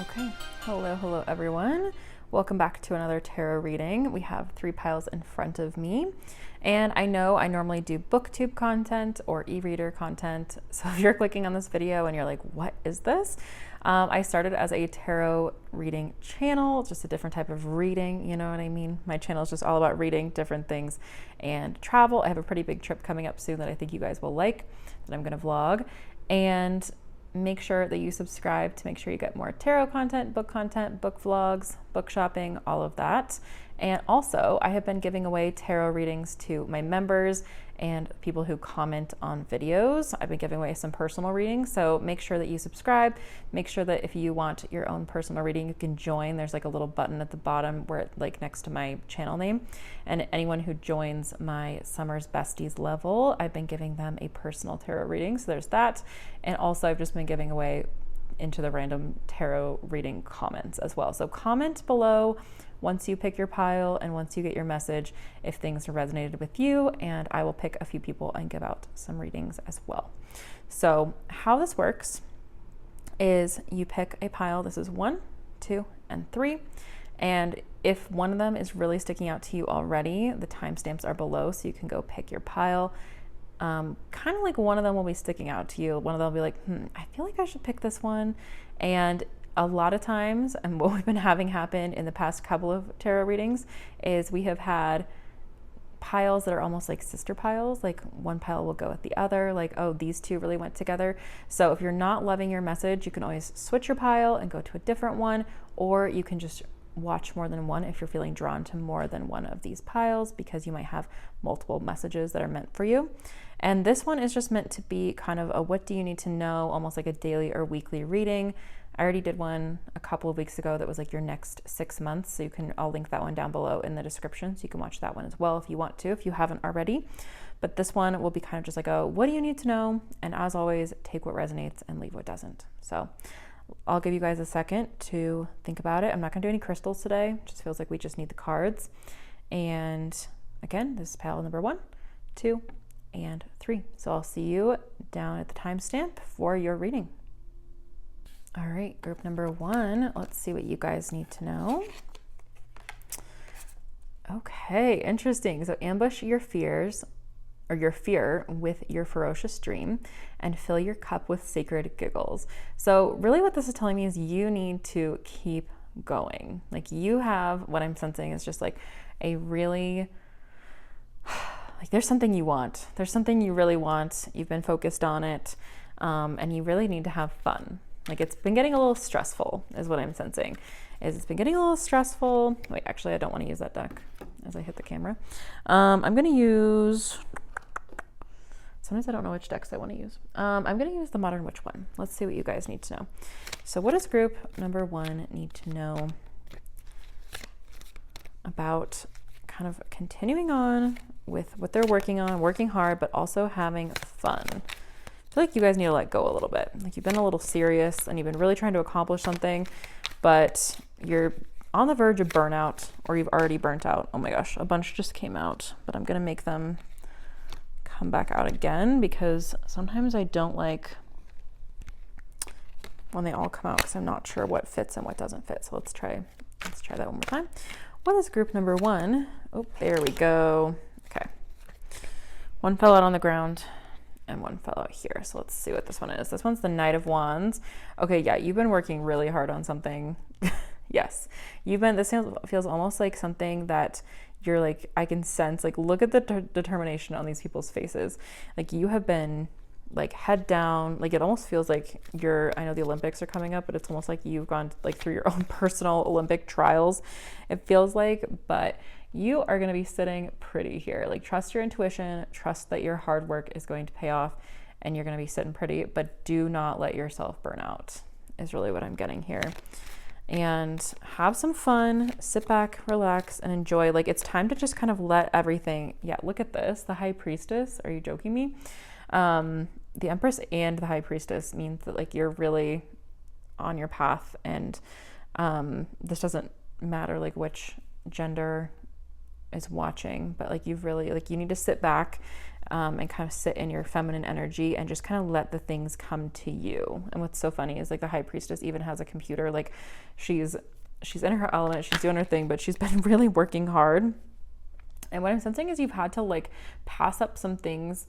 Okay, hello everyone. Welcome back to another tarot reading. We have 3 piles in front of me, and I know I normally do booktube content or e-reader content, so if you're clicking on this video and you're like, what is this? I started as a tarot reading channel, just a different type of reading, you know what I mean? My channel is just all about reading different things and travel. I have a pretty big trip coming up soon that I think you guys will like, that I'm gonna vlog, and make sure that you subscribe to make sure you get more tarot content, book vlogs, book shopping, all of that. And also, I have been giving away tarot readings to my members and people who comment on videos. I've been giving away some personal readings, so make sure that you subscribe. Make sure that if you want your own personal reading, you can join. There's like a little button at the bottom where it, like next to my channel name. And anyone who joins my Summer's Besties level, I've been giving them a personal tarot reading. So there's that. And also I've just been giving away into the random tarot reading comments as well. So comment below once you pick your pile and once you get your message if things resonated with you, and I will pick a few people and give out some readings as well. So how this works is you pick a pile. This is 1, 2, and 3. And if one of them is really sticking out to you already, the timestamps are below, so you can go pick your pile. Kind of like one of them will be sticking out to you. One of them will be like, I feel like I should pick this one. And a lot of times, and what we've been having happen in the past couple of tarot readings, is we have had piles that are almost like sister piles. Like one pile will go with the other, like, oh, these two really went together. So if you're not loving your message, you can always switch your pile and go to a different one, or you can just watch more than one if you're feeling drawn to more than one of these piles, because you might have multiple messages that are meant for you. And this one is just meant to be kind of a what do you need to know, almost like a daily or weekly reading. I already did one a couple of weeks ago that was like your next 6 months, so I'll link that one down below in the description, so you can watch that one as well if you want to, if you haven't already. But this one will be kind of just like a what do you need to know, and as always, take what resonates and leave what doesn't. So I'll give you guys a second to think about it. I'm not gonna do any crystals today. It just feels like we just need the cards. And again, this is pile number 1, 2, and 3. So I'll see you down at the timestamp for your reading. All right, group number 1, let's see what you guys need to know. Okay, interesting. So ambush your fears, or your fear, with your ferocious dream, and fill your cup with sacred giggles. So really what this is telling me is you need to keep going. Like you have, what I'm sensing is just like a really, like there's something you want. There's something you really want. You've been focused on it, and you really need to have fun. Like it's been getting a little stressful is what I'm sensing. It's been getting a little stressful. Wait, actually I don't want to use that deck as I hit the camera. I'm going to use, sometimes I don't know which decks I want to use. I'm going to use the Modern Witch one. Let's see what you guys need to know. So what does group number 1 need to know about kind of continuing on with what they're working on, working hard, but also having fun? I feel like you guys need to let go a little bit. Like you've been a little serious and you've been really trying to accomplish something, but you're on the verge of burnout, or you've already burnt out. Oh my gosh, a bunch just came out, but I'm going to make them come back out again because sometimes I don't like when they all come out because I'm not sure what fits and what doesn't fit. So let's try that one more time. What is group number 1? Oh, there we go. Okay. One fell out on the ground and one fell out here. So let's see what this one is. This one's the Knight of Wands. Okay, yeah, you've been working really hard on something. Yes, this feels almost like something that you're like, I can sense, like, look at the determination on these people's faces. Like you have been like head down, like it almost feels like I know the Olympics are coming up, but it's almost like you've gone like through your own personal Olympic trials, it feels like, but you are going to be sitting pretty here. Like trust your intuition, trust that your hard work is going to pay off, and you're going to be sitting pretty, but do not let yourself burn out is really what I'm getting here. And have some fun, sit back, relax, and enjoy. Like it's time to just kind of let everything, yeah, look at this, the High Priestess. Are you joking me? The Empress and the High Priestess means that like you're really on your path, and this doesn't matter like which gender is watching, but like you've really, like you need to sit back, and kind of sit in your feminine energy and just kind of let the things come to you. And what's so funny is like the high priestess even has a computer. Like she's in her element, she's doing her thing, but she's been really working hard. And what I'm sensing is you've had to like pass up some things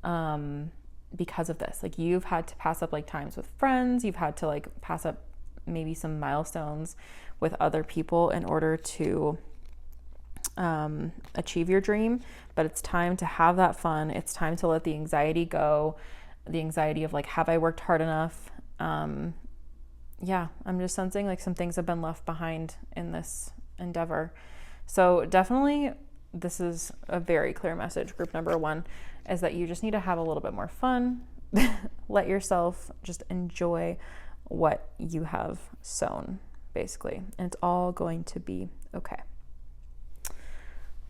because of this. Like you've had to pass up like times with friends, you've had to like pass up maybe some milestones with other people in order to achieve your dream. But it's time to have that fun. It's time to let the anxiety go, the anxiety of like, have I worked hard enough? Yeah, I'm just sensing like some things have been left behind in this endeavor. So definitely this is a very clear message. Group number 1 is that you just need to have a little bit more fun. Let yourself just enjoy what you have sown, basically. And it's all going to be okay.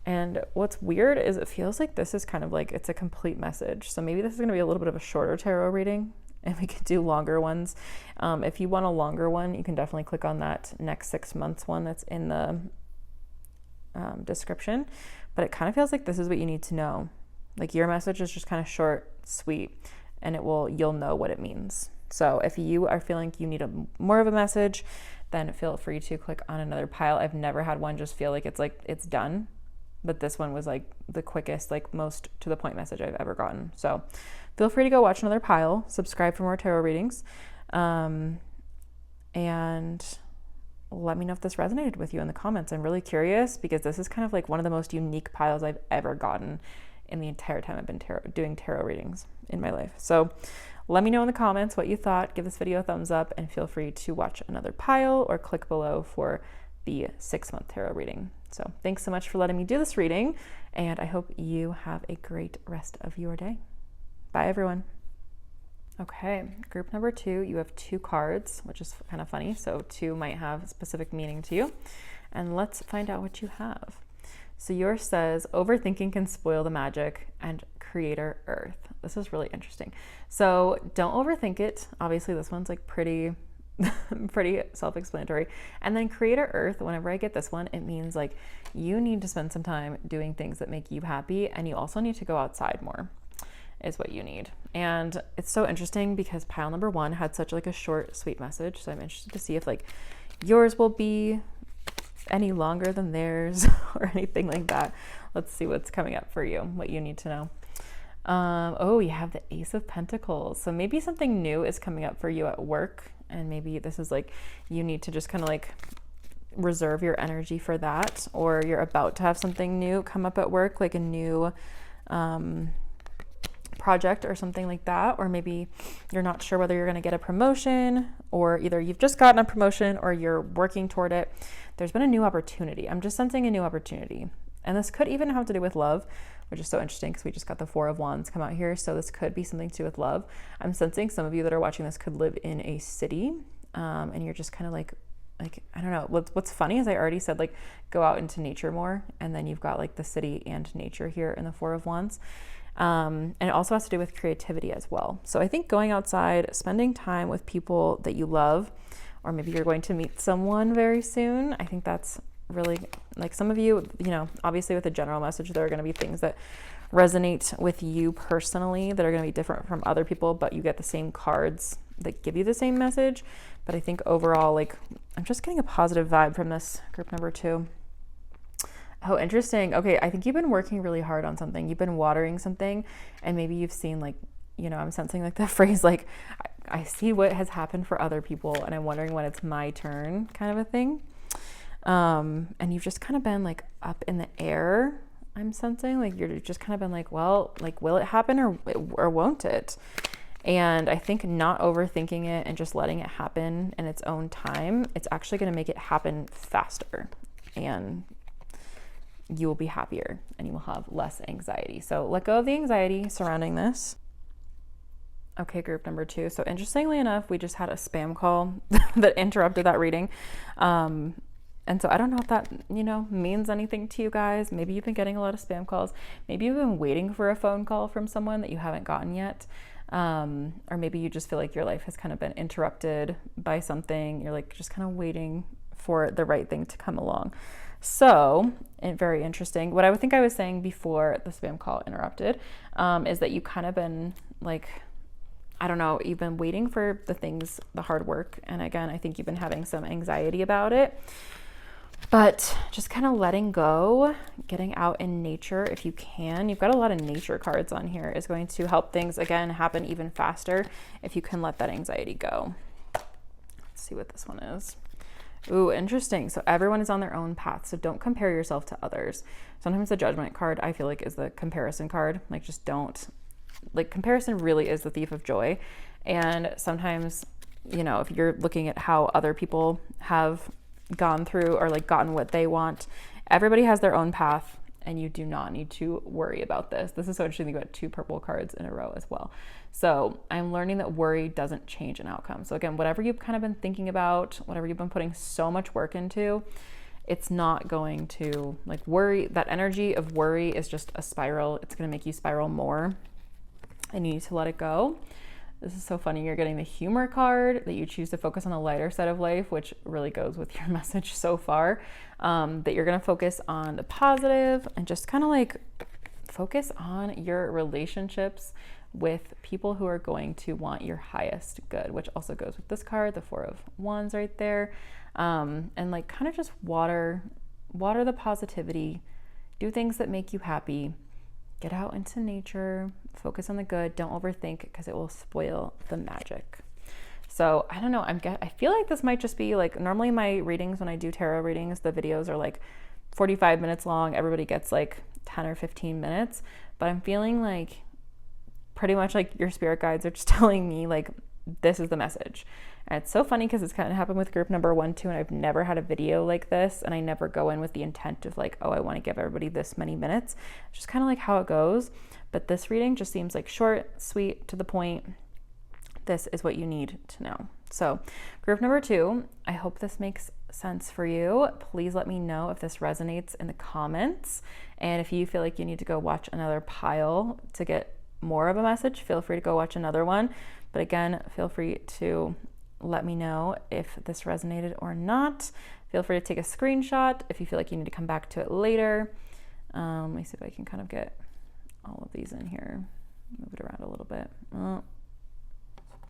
And what's weird is it feels like this is kind of like it's a complete message. So maybe this is going to be a little bit of a shorter tarot reading and we could do longer ones. If you want a longer one, you can definitely click on that next 6 months one that's in the description. But it kind of feels like this is what you need to know. Like your message is just kind of short, sweet, and you'll know what it means. So if you are feeling you need more of a message, then feel free to click on another pile. I've never had one just feel like it's done. But this one was like the quickest, like most to the point message I've ever gotten. So feel free to go watch another pile, subscribe for more tarot readings, and let me know if this resonated with you in the comments. I'm really curious because this is kind of like one of the most unique piles I've ever gotten in the entire time I've been doing tarot readings in my life. So let me know in the comments what you thought. Give this video a thumbs up and feel free to watch another pile or click below for the 6-month tarot reading. So thanks so much for letting me do this reading, and I hope you have a great rest of your day. Bye, everyone. Okay, group number 2, you have 2 cards, which is kind of funny. So 2 might have specific meaning to you. And let's find out what you have. So yours says, overthinking can spoil the magic, and Creator Earth. This is really interesting. So don't overthink it. Obviously, this one's like pretty self-explanatory. And then Creator Earth, whenever I get this one, it means like you need to spend some time doing things that make you happy, and you also need to go outside more is what you need. And it's so interesting because pile number 1 had such like a short, sweet message. So I'm interested to see if like yours will be any longer than theirs or anything like that. Let's see what's coming up for you, what you need to know. Oh, you have the Ace of Pentacles. So maybe something new is coming up for you at work. And maybe this is like, you need to just kind of like reserve your energy for that, or you're about to have something new come up at work, like a new project or something like that. Or maybe you're not sure whether you're going to get a promotion, or either you've just gotten a promotion or you're working toward it. There's been a new opportunity. I'm just sensing a new opportunity. And this could even have to do with love, which is so interesting because we just got the 4 of Wands come out here. So this could be something to do with love. I'm sensing some of you that are watching this could live in a city, and you're just kind of like, I don't know. What's funny is I already said like go out into nature more, and then you've got like the city and nature here in the 4 of Wands. And it also has to do with creativity as well. So I think going outside, spending time with people that you love, or maybe you're going to meet someone very soon. I think that's really, like, some of you, obviously with a general message, there are going to be things that resonate with you personally that are going to be different from other people, but you get the same cards that give you the same message. But I think overall, like, I'm just getting a positive vibe from this group number 2. Oh, interesting. Okay, I think you've been working really hard on something. You've been watering something, and maybe you've seen, like, I'm sensing like the phrase, like, I see what has happened for other people, and I'm wondering when it's my turn, kind of a thing. And you've just kind of been like up in the air. I'm sensing like you're just kind of been like, well, like, will it happen or won't it? And I think not overthinking it and just letting it happen in its own time, it's actually going to make it happen faster, and you will be happier and you will have less anxiety. So let go of the anxiety surrounding this. Okay, group number 2. So interestingly enough, we just had a spam call that interrupted that reading. And so I don't know if that, means anything to you guys. Maybe you've been getting a lot of spam calls. Maybe you've been waiting for a phone call from someone that you haven't gotten yet. Or maybe you just feel like your life has kind of been interrupted by something. You're like just kind of waiting for the right thing to come along. So, and very interesting. What I would think I was saying before the spam call interrupted is that you kind of been like, I don't know, you've been waiting for the things, the hard work. And again, I think you've been having some anxiety about it. But just kind of letting go, getting out in nature if you can. You've got a lot of nature cards on here, is going to help things, again, happen even faster if you can let that anxiety go. Let's see what this one is. Ooh, interesting. So everyone is on their own path. So don't compare yourself to others. Sometimes the judgment card, I feel like, is the comparison card. Like, just don't. Like, comparison really is the thief of joy. And sometimes, you know, if you're looking at how other people have gone through or like gotten what they want, everybody has their own path, and you do not need to worry about this. This is so interesting. You got 2 purple cards in a row as well. So I'm learning that worry doesn't change an outcome. So again, whatever you've kind of been thinking about, whatever you've been putting so much work into, it's not going to, like, worry. That energy of worry is just a spiral. It's going to make you spiral more, and you need to let it go. This is so funny. You're getting the humor card, that you choose to focus on the lighter side of life, which really goes with your message so far. That you're going to focus on the positive and just kind of like focus on your relationships with people who are going to want your highest good, which also goes with this card, the 4 of Wands right there. And like kind of just water the positivity, do things that make you happy. Get out into nature, focus on the good, don't overthink, because it will spoil the magic. So I don't know, I feel like this might just be like, normally my readings, when I do tarot readings, the videos are like 45 minutes long. Everybody gets like 10 or 15 minutes, but I'm feeling like pretty much like your spirit guides are just telling me like, this is the message. And it's so funny because it's kind of happened with group number 1 too, and I've never had a video like this, and I never go in with the intent of like, oh, I want to give everybody this many minutes. It's just kind of like how it goes. But this reading just seems like short, sweet, to the point. This is what you need to know. So group number 2, I hope this makes sense for you. Please let me know if this resonates in the comments. And if you feel like you need to go watch another pile to get more of a message, feel free to go watch another one. But again, feel free to let me know if this resonated or not. Feel free to take a screenshot if you feel like you need to come back to it later. Let me see if I can kind of get all of these in here. Move it around a little bit.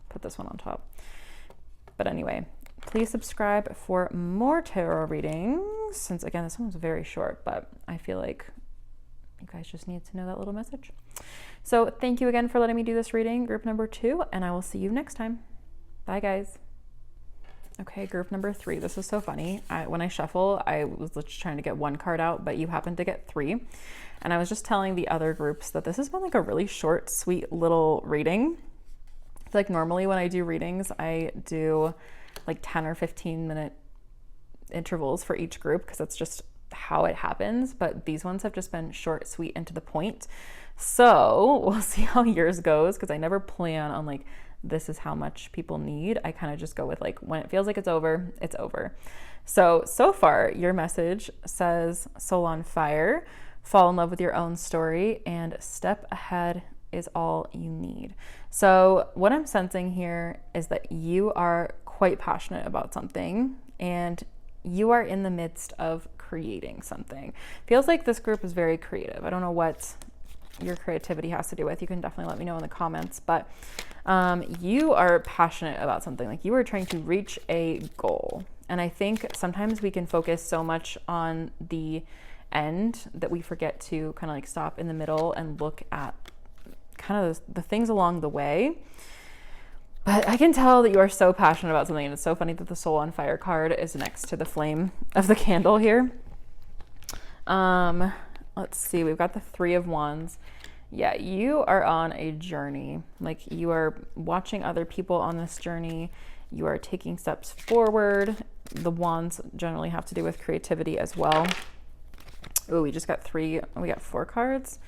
Put this one on top. But anyway, please subscribe for more tarot readings, since again, this one was very short, but I feel like you guys just need to know that little message. So thank you again for letting me do this reading, group number 2, and I will see you next time. Bye, guys. Okay, group number 3. This is so funny. When I shuffle, I was just trying to get 1 card out, but you happened to get 3. And I was just telling the other groups that this has been like a really short, sweet little reading. I feel like normally when I do readings, I do like 10 or 15 minute intervals for each group, because that's just how it happens. But these ones have just been short, sweet, and to the point. So we'll see how yours goes, because I never plan on like, this is how much people need. I kind of just go with like, when it feels like it's over, it's over. So far your message says, soul on fire, fall in love with your own story, and step ahead is all you need. So what I'm sensing here is that you are quite passionate about something, and you are in the midst of creating something. Feels like this group is very creative. I don't know what your creativity has to do with. You can definitely let me know in the comments, but you are passionate about something. Like, you are trying to reach a goal. And I think sometimes we can focus so much on the end that we forget to kind of like stop in the middle and look at kind of the things along the way. But I can tell that you are so passionate about something, and it's so funny that the soul on fire card is next to the flame of the candle here. Let's see, we've got the 3 of Wands. Yeah, you are on a journey. Like, you are watching other people on this journey. You are taking steps forward. The wands generally have to do with creativity as well. Oh, we just got 3. We got 4 cards.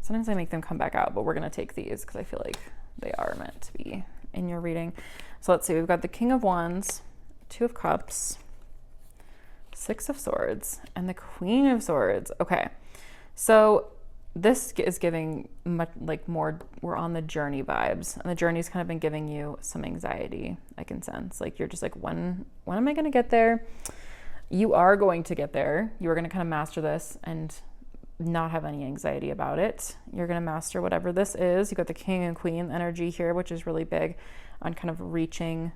Sometimes I make them come back out, but we're going to take these because I feel like they are meant to be in your reading. So let's see. We've got the King of Wands, 2 of Cups, 6 of Swords, and the Queen of Swords. Okay. So this is giving much like more, we're on the journey vibes, and the journey's kind of been giving you some anxiety. I can sense like you're just like, when am I going to get there? you are going to get there. You are going to kind of master this and not have any anxiety about it. You're going to master whatever this is. You got the King and Queen energy here, which is really big on kind of reaching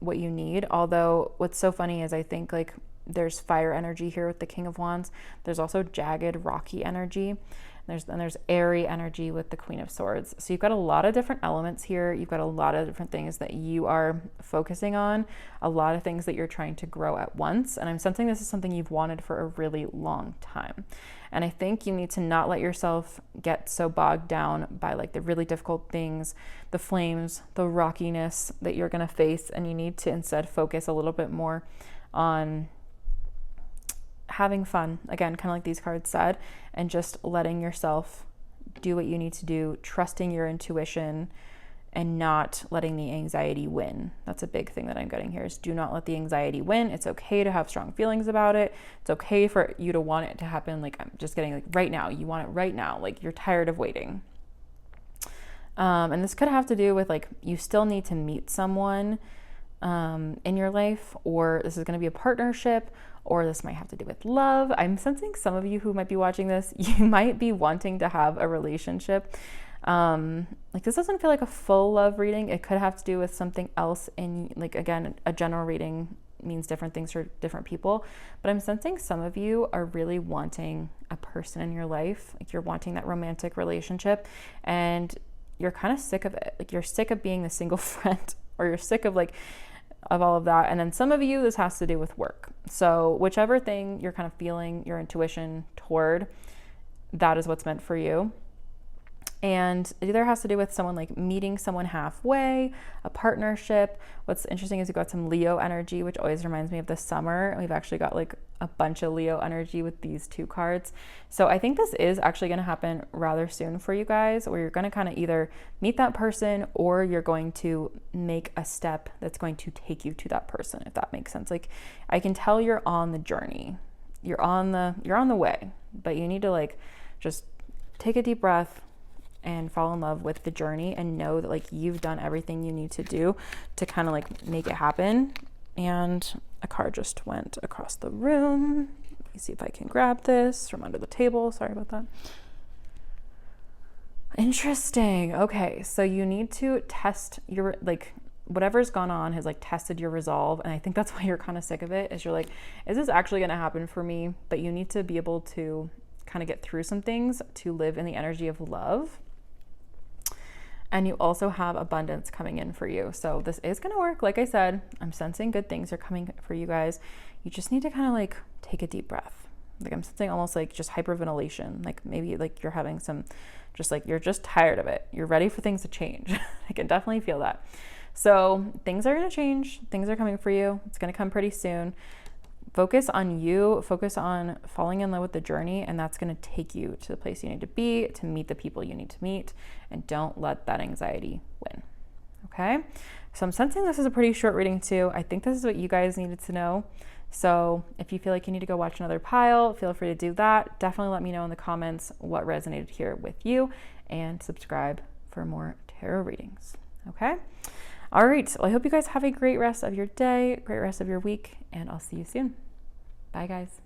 what you need. Although what's so funny is I think like there's fire energy here with the King of Wands. There's also jagged, rocky energy. There's airy energy with the Queen of Swords. So you've got a lot of different elements here. You've got a lot of different things that you are focusing on, a lot of things that you're trying to grow at once. And I'm sensing this is something you've wanted for a really long time. And I think you need to not let yourself get so bogged down by like the really difficult things, the flames, the rockiness that you're going to face. And you need to instead focus a little bit more on having fun, again, kind of like these cards said, and just letting yourself do what you need to do, trusting your intuition and not letting the anxiety win. That's a big thing that I'm getting here is do not let the anxiety win. It's okay to have strong feelings about it. It's okay for you to want it to happen. Like I'm just getting like right now, you want it right now. Like you're tired of waiting. And this could have to do with like, you still need to meet someone in your life, or this is going to be a partnership, or this might have to do with love. I'm sensing some of you who might be watching this, you might be wanting to have a relationship. Like this doesn't feel like a full love reading. It could have to do with something else in like, again, a general reading means different things for different people, but I'm sensing some of you are really wanting a person in your life. Like you're wanting that romantic relationship and you're kind of sick of it. Like you're sick of being the single friend, or you're sick of of all of that. And then some of you, this has to do with work. So whichever thing you're kind of feeling your intuition toward, that is what's meant for you. And it either has to do with someone like meeting someone halfway, a partnership. What's interesting is we've got some Leo energy, which always reminds me of the summer. We've actually got like a bunch of Leo energy with these two cards. So I think this is actually going to happen rather soon for you guys, where you're going to kind of either meet that person or you're going to make a step that's going to take you to that person, if that makes sense. Like I can tell you're on the journey. You're on the way, but you need to like just take a deep breath and fall in love with the journey and know that like you've done everything you need to do to kind of like make it happen. And a card just went across the room. Let me see if I can grab this from under the table. Sorry about that. Interesting. Okay, so you need to test your like whatever's gone on has like tested your resolve, and I think that's why you're kind of sick of it, is you're like, is this actually going to happen for me? But you need to be able to kind of get through some things to live in the energy of love. And you also have abundance coming in for you. So this is going to work. Like I said, I'm sensing good things are coming for you guys. You just need to kind of like take a deep breath. Like I'm sensing almost like just hyperventilation. Like maybe like you're having some, just like you're just tired of it. You're ready for things to change. I can definitely feel that. So things are going to change. Things are coming for you. It's going to come pretty soon. Focus on you, focus on falling in love with the journey, and that's going to take you to the place you need to be, to meet the people you need to meet, and don't let that anxiety win. Okay? So I'm sensing this is a pretty short reading too. I think this is what you guys needed to know. So if you feel like you need to go watch another pile, feel free to do that. Definitely let me know in the comments what resonated here with you, and subscribe for more tarot readings. Okay? All right. Well, I hope you guys have a great rest of your day, great rest of your week, and I'll see you soon. Bye, guys.